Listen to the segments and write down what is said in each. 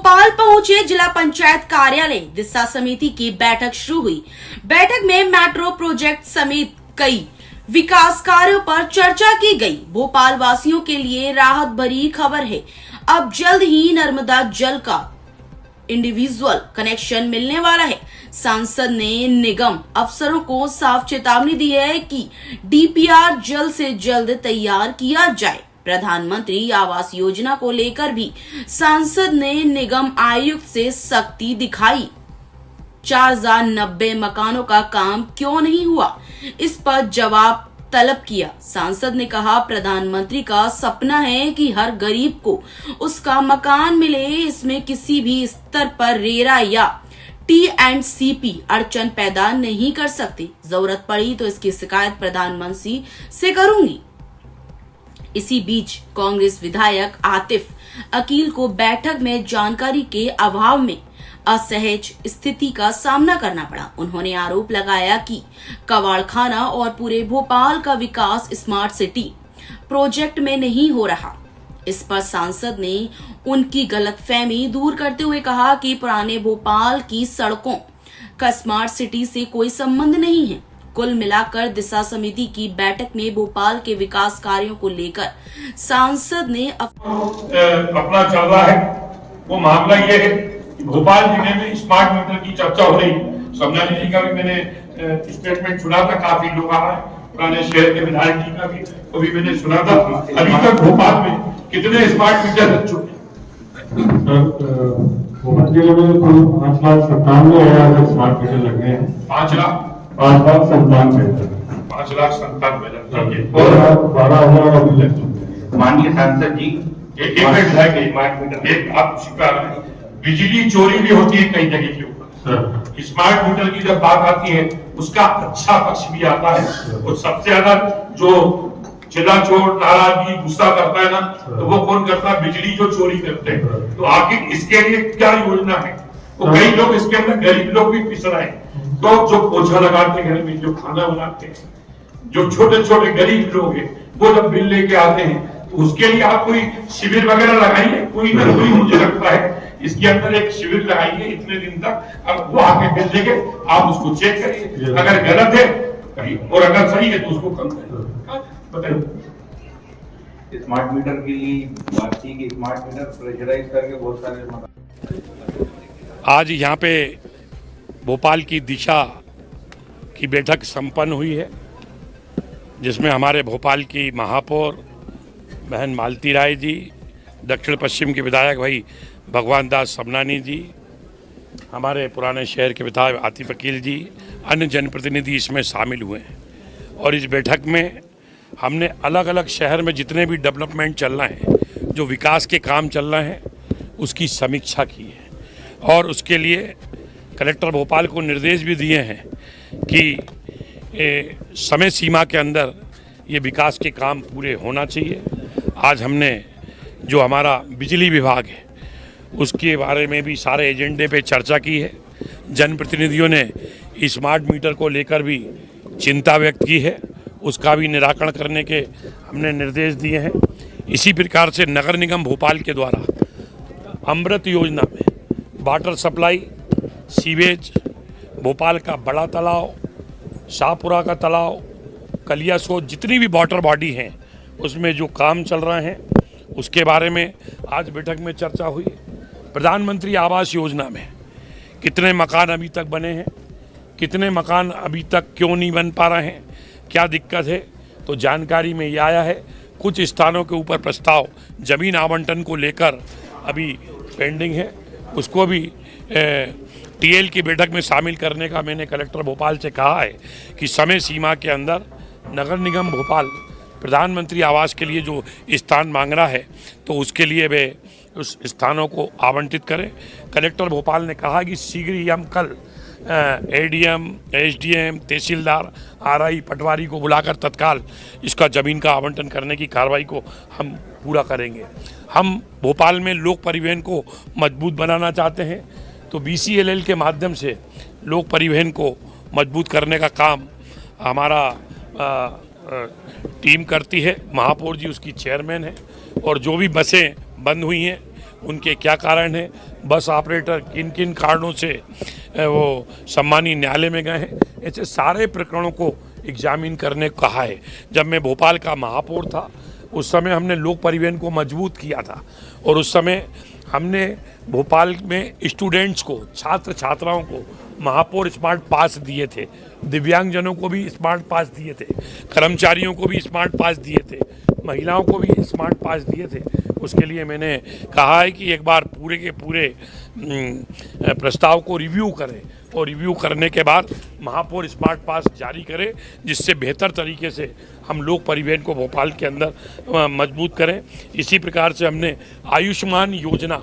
भोपाल पहुंचे जिला पंचायत कार्यालय दिशा समिति की बैठक शुरू हुई। बैठक में मेट्रो प्रोजेक्ट समेत कई विकास कार्यों पर चर्चा की गई। भोपाल वासियों के लिए राहत भरी खबर है, अब जल्द ही नर्मदा जल का इंडिविजुअल कनेक्शन मिलने वाला है। सांसद ने निगम अफसरों को साफ चेतावनी दी है कि डीपीआर जल्द से जल्द तैयार किया जाए। प्रधानमंत्री आवास योजना को लेकर भी सांसद ने निगम आयुक्त से सख्ती दिखाई। 4090 मकानों का काम क्यों नहीं हुआ, इस पर जवाब तलब किया। सांसद ने कहा, प्रधानमंत्री का सपना है कि हर गरीब को उसका मकान मिले। इसमें किसी भी स्तर पर रेरा या टी&सीपी अड़चन पैदा नहीं कर सकती। जरूरत पड़ी तो इसकी शिकायत प्रधानमंत्री से करूंगी। इसी बीच कांग्रेस विधायक आतिफ अकील को बैठक में जानकारी के अभाव में असहज स्थिति का सामना करना पड़ा। उन्होंने आरोप लगाया कि कबाड़खाना और पूरे भोपाल का विकास स्मार्ट सिटी प्रोजेक्ट में नहीं हो रहा। इस पर सांसद ने उनकी गलतफहमी दूर करते हुए कहा कि पुराने भोपाल की सड़कों का स्मार्ट सिटी से कोई संबंध नहीं है। कुल मिलाकर दिशा समिति की बैठक में भोपाल के विकास कार्यों को लेकर सांसद ने अपना चल रहा है। वो मामला ये है कि भोपाल जिले में स्मार्ट मीटर की चर्चा हो रही है। समझानी जी का भी मैंने स्टेटमेंट सुना था, काफी लोग आ रहे हैं, पुराने शहर के विधायक जी का भी वो भी मैंने सुना था। अभी तक भोपाल में कितने स्मार्ट मीटर लग चुके? भोपाल जिले में कुल 5,97,000 स्मार्ट मीटर लग गए हैं। 5,97,000 और 12,000 अभी लग चुके हैं। माननीय सांसद जी, एक आप शिकार है, बिजली चोरी भी होती है कई जगह के ऊपर। स्मार्ट मीटर की जब बात आती है उसका अच्छा पक्ष भी आता है। और सबसे ज्यादा जो चिल्ला चोर नाराजगी गुस्सा करता है ना, तो वो कौन करता है? बिजली जो चोरी करते हैं। तो आखिर इसके लिए क्या योजना है? तो कई लोग इसके अंदर गरीब लोग भी पिस रहे हैं। तो जो पोछा लगाते घर में, जो खाना बनाते हैं, जो छोटे छोटे गरीब लोग हैं, वो जब बिल लेके आते हैं तो उसके लिए आप कोई शिविर वगैरह लगाइए। कोई ना कोई, मुझे लगता है इसके अंदर एक शिविर लगाइए इतने दिन तक। अब वो आके बिल देंगे, आप उसको चेक करिए, अगर गलत है करिए और अगर सही है तो उसको कम करिए। बताइए। स्मार्ट मीटर के लिए बात की कि स्मार्ट मीटर प्रेशराइज करके बहुत सारे आज यहाँ पे भोपाल की दिशा की बैठक संपन्न हुई है, जिसमें हमारे भोपाल की महापौर बहन मालती राय जी, दक्षिण पश्चिम के विधायक भाई भगवान दास समनानी जी, हमारे पुराने शहर के विधायक आतिफ अकील जी, अन्य जनप्रतिनिधि इसमें शामिल हुए हैं। और इस बैठक में हमने अलग अलग शहर में जितने भी डेवलपमेंट चल रहे हैं, जो विकास के काम चल रहे हैं, उसकी समीक्षा की है। और उसके लिए कलेक्टर भोपाल को निर्देश भी दिए हैं कि समय सीमा के अंदर ये विकास के काम पूरे होना चाहिए। आज हमने जो हमारा बिजली विभाग है उसके बारे में भी सारे एजेंडे पे चर्चा की है। जनप्रतिनिधियों ने स्मार्ट मीटर को लेकर भी चिंता व्यक्त की है, उसका भी निराकरण करने के हमने निर्देश दिए हैं। इसी प्रकार से नगर निगम भोपाल के द्वारा अमृत योजना में वाटर सप्लाई, सीवेज, भोपाल का बड़ा तालाब, शाहपुरा का तालाब, कलियासोत, जितनी भी वाटर बॉडी हैं उसमें जो काम चल रहे हैं उसके बारे में आज बैठक में चर्चा हुई। प्रधानमंत्री आवास योजना में कितने मकान अभी तक बने हैं, कितने मकान अभी तक क्यों नहीं बन पा रहे हैं, क्या दिक्कत है, तो जानकारी में ये आया है कुछ स्थानों के ऊपर प्रस्ताव जमीन आवंटन को लेकर अभी पेंडिंग है। उसको भी टीएल की बैठक में शामिल करने का मैंने कलेक्टर भोपाल से कहा है कि समय सीमा के अंदर नगर निगम भोपाल प्रधानमंत्री आवास के लिए जो स्थान मांग रहा है तो उसके लिए वे उस स्थानों को आवंटित करें। कलेक्टर भोपाल ने कहा कि शीघ्र ही हम कल एडीएम, एसडीएम, तहसीलदार, आरआई, पटवारी को बुलाकर तत्काल इसका ज़मीन का आवंटन करने की कार्रवाई को हम पूरा करेंगे। हम भोपाल में लोक परिवहन को मजबूत बनाना चाहते हैं, तो BCLL के माध्यम से लोक परिवहन को मजबूत करने का काम हमारा टीम करती है। महापौर जी उसकी चेयरमैन है। और जो भी बसें बंद हुई हैं उनके क्या कारण हैं, बस ऑपरेटर किन किन कारणों से वो सम्मानीय न्यायालय में गए हैं, ऐसे सारे प्रकरणों को एग्जामिन करने को कहा है। जब मैं भोपाल का महापौर था उस समय हमने लोक परिवहन को मजबूत किया था और उस समय हमने भोपाल में स्टूडेंट्स को, छात्र छात्राओं को महापौर स्मार्ट पास दिए थे, दिव्यांगजनों को भी स्मार्ट पास दिए थे, कर्मचारियों को भी स्मार्ट पास दिए थे, महिलाओं को भी स्मार्ट पास दिए थे। उसके लिए मैंने कहा है कि एक बार पूरे के पूरे प्रस्ताव को रिव्यू करें और रिव्यू करने के बाद महापौर स्मार्ट पास जारी करें, जिससे बेहतर तरीके से हम लोक परिवहन को भोपाल के अंदर मजबूत करें। इसी प्रकार से हमने आयुष्मान योजना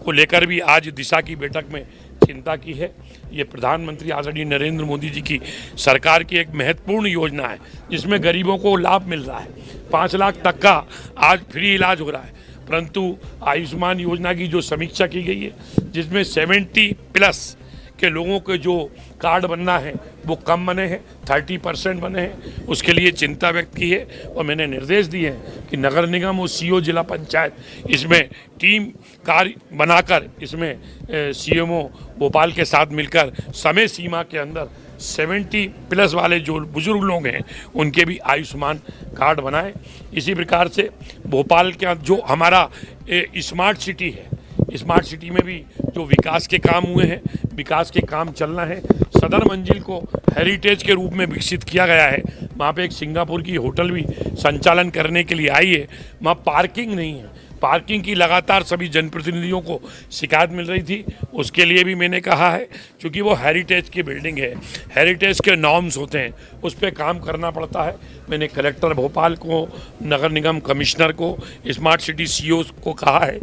को लेकर भी आज दिशा की बैठक में चिंता की है। ये प्रधानमंत्री आदरणीय नरेंद्र मोदी जी की सरकार की एक महत्वपूर्ण योजना है जिसमें गरीबों को लाभ मिल रहा है। 5 लाख तक का आज फ्री इलाज हो रहा है, परंतु आयुष्मान योजना की जो समीक्षा की गई है जिसमें 70+ के लोगों के जो कार्ड बनना है वो कम बने हैं, 30% बने हैं। उसके लिए चिंता व्यक्त की है और मैंने निर्देश दिए हैं कि नगर निगम और सीओ जिला पंचायत इसमें टीम कार्य बनाकर इसमें सीएमओ भोपाल के साथ मिलकर समय सीमा के अंदर 70+ वाले जो बुजुर्ग लोग हैं उनके भी आयुष्मान कार्ड बनाएं। इसी प्रकार से भोपाल का जो हमारा स्मार्ट सिटी है, स्मार्ट सिटी में भी जो विकास के काम हुए हैं, विकास के काम चलना है। सदर मंजिल को हेरिटेज के रूप में विकसित किया गया है। वहाँ पे एक सिंगापुर की होटल भी संचालन करने के लिए आई है। वहाँ पार्किंग नहीं है, पार्किंग की लगातार सभी जनप्रतिनिधियों को शिकायत मिल रही थी। उसके लिए भी मैंने कहा है, क्योंकि वो हेरिटेज की बिल्डिंग है, हेरिटेज के नॉर्म्स होते हैं, उस पर काम करना पड़ता है। मैंने कलेक्टर भोपाल को, नगर निगम कमिश्नर को, स्मार्ट सिटी सीईओ को कहा है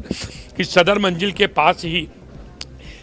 कि सदर मंजिल के पास ही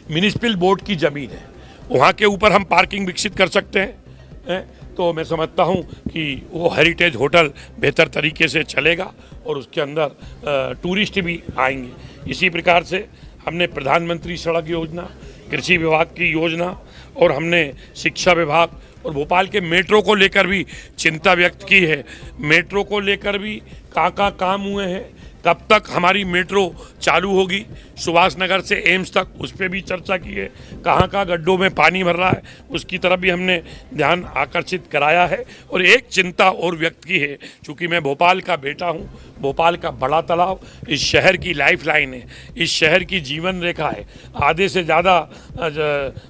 म्युनिसिपल बोर्ड की ज़मीन है, वहाँ के ऊपर हम पार्किंग विकसित कर सकते हैं। तो मैं समझता हूँ कि वो हेरिटेज होटल बेहतर तरीके से चलेगा और उसके अंदर टूरिस्ट भी आएंगे। इसी प्रकार से हमने प्रधानमंत्री सड़क योजना, कृषि विभाग की योजना और हमने शिक्षा विभाग और भोपाल के मेट्रो को लेकर भी चिंता व्यक्त की है। मेट्रो को लेकर भी कहाँ काम हुए हैं, कब तक हमारी मेट्रो चालू होगी, सुभाष नगर से एम्स तक, उस पर भी चर्चा की है। कहाँ गड्ढों में पानी भर रहा है उसकी तरफ भी हमने ध्यान आकर्षित कराया है। और एक चिंता और व्यक्त की है, चूँकि मैं भोपाल का बेटा हूँ, भोपाल का बड़ा तालाब इस शहर की लाइफलाइन है, इस शहर की जीवन रेखा है। आधे से ज़्यादा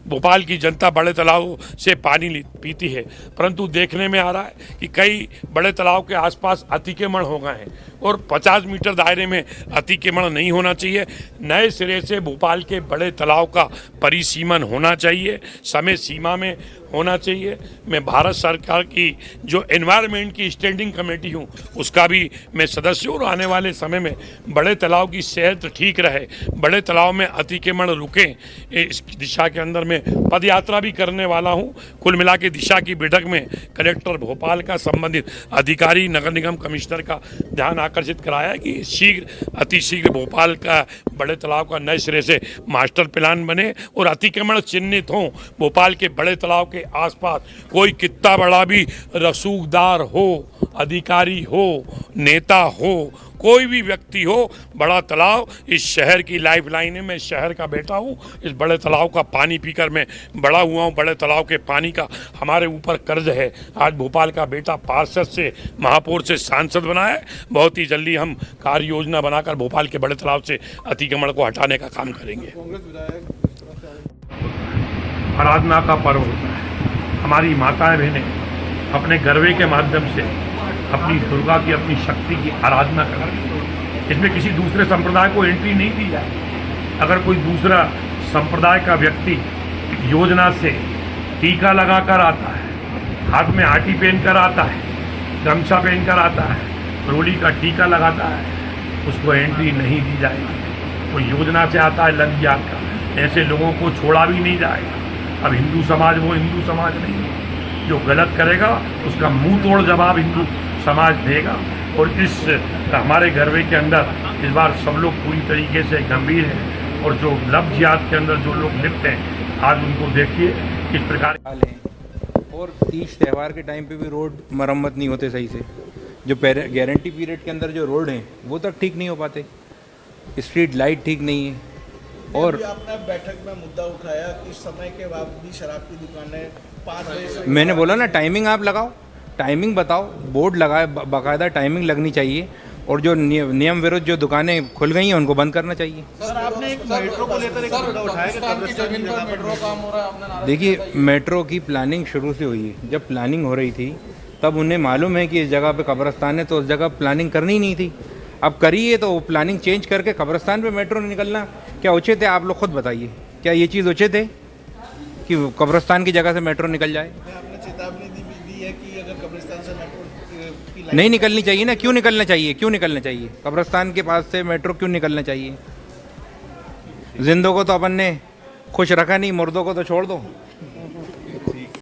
भोपाल की जनता बड़े तालाब से पानी पीती है, परंतु देखने में आ रहा है कि कई बड़े तालाब के आसपास अतिक्रमण हो गए हैं और 50 मीटर दायरे में अतिक्रमण नहीं होना चाहिए। नए सिरे से भोपाल के बड़े तालाब का परिसीमन होना चाहिए, समय सीमा में होना चाहिए। मैं भारत सरकार की जो एनवायरनमेंट की स्टैंडिंग कमेटी हूँ उसका भी मैं सदस्य हूँ और आने वाले समय में बड़े तालाब की सेहत ठीक रहे, बड़े तालाब में अतिक्रमण रुकें, इस दिशा के अंदर मैं पदयात्रा भी करने वाला हूँ। कुल मिला के दिशा की बैठक में कलेक्टर भोपाल का, संबंधित अधिकारी, नगर निगम कमिश्नर का ध्यान आकर्षित कराया कि अतिशीघ्र भोपाल का बड़े तालाब का नए सिरे से मास्टर प्लान बने और अतिक्रमण चिन्हित हों। भोपाल के बड़े तालाब के आसपास कोई कितना बड़ा भी रसूखदार हो, अधिकारी हो, नेता हो, कोई भी व्यक्ति हो, बड़ा तालाब इस शहर की लाइफलाइन है। मैं शहर का बेटा हूँ, इस बड़े तालाब का पानी पीकर मैं बड़ा हुआ हूँ। बड़े तालाब के पानी का हमारे ऊपर कर्ज है। आज भोपाल का बेटा पार्षद से, महापौर से सांसद बना है। बहुत ही जल्दी हम कार्य योजना बनाकर भोपाल के बड़े तालाब से अतिक्रमण को हटाने का काम करेंगे। आराधना का पर्व होता है, हमारी माताएं बहनें अपने गरबे के माध्यम से अपनी दुर्गा की, अपनी शक्ति की आराधना करती हैं। इसमें किसी दूसरे संप्रदाय को एंट्री नहीं दी जाए। अगर कोई दूसरा संप्रदाय का व्यक्ति योजना से टीका लगाकर आता है, हाथ में आटी पहनकर आता है, गमछा पहनकर आता है, रोली का टीका लगाता है, उसको एंट्री नहीं दी जाएगी। वो योजना से आता है लग जात का, ऐसे लोगों को छोड़ा भी नहीं जाएगा। अब हिंदू समाज वो हिंदू समाज नहीं है, जो गलत करेगा उसका मुंह तोड़ जवाब हिंदू समाज देगा। और इस हमारे गरबे के अंदर इस बार सब लोग पूरी तरीके से गंभीर हैं और जो लफ्ज़ जिहाद के अंदर जो लोग लिप्त हैं, आज उनको देखिए किस प्रकार। और तीज त्यौहार के टाइम पे भी रोड मरम्मत नहीं होते सही से, जो गारंटी पीरियड के अंदर जो रोड हैं वो तक ठीक नहीं हो पाते, स्ट्रीट लाइट ठीक नहीं है, और अभी आपने बैठक में मुद्दा उठाया कि समय के बाद भी शराब की दुकानें 5 बजे से मैंने बोला ना, टाइमिंग आप लगाओ, टाइमिंग बताओ, बोर्ड लगाए, बाकायदा टाइमिंग लगनी चाहिए, और जो नियम विरुद्ध जो दुकानें खुल गई हैं उनको बंद करना चाहिए। सर आपने एक मेट्रो को लेकर एक मुद्दा उठाया कि कब्रिस्तान की जगह मेट्रो काम हो रहा है, आपने नारा देखिए, मेट्रो की प्लानिंग शुरू से हुई है। जब प्लानिंग हो रही थी तब उन्हें मालूम है कि इस जगह पे कब्रिस्तान है, तो उस जगह प्लानिंग करनी ही नहीं थी। अब करिए तो प्लानिंग चेंज करके कब्रिस्तान पे मेट्रो निकलना क्या उचित है? आप लोग खुद बताइए, क्या ये चीज़ उचित है कि कब्रिस्तान की जगह से मेट्रो निकल जाए? आपने चेतावनी दी है कि अगर कब्रिस्तान से मेट्रो की लाइन नहीं निकलनी चाहिए ना। क्यों निकलना चाहिए? क्यों निकलना चाहिए? कब्रिस्तान के पास से मेट्रो क्यों निकलना चाहिए? जिंदों को तो अपन ने खुश रखा नहीं, मुर्दों को तो छोड़ दो।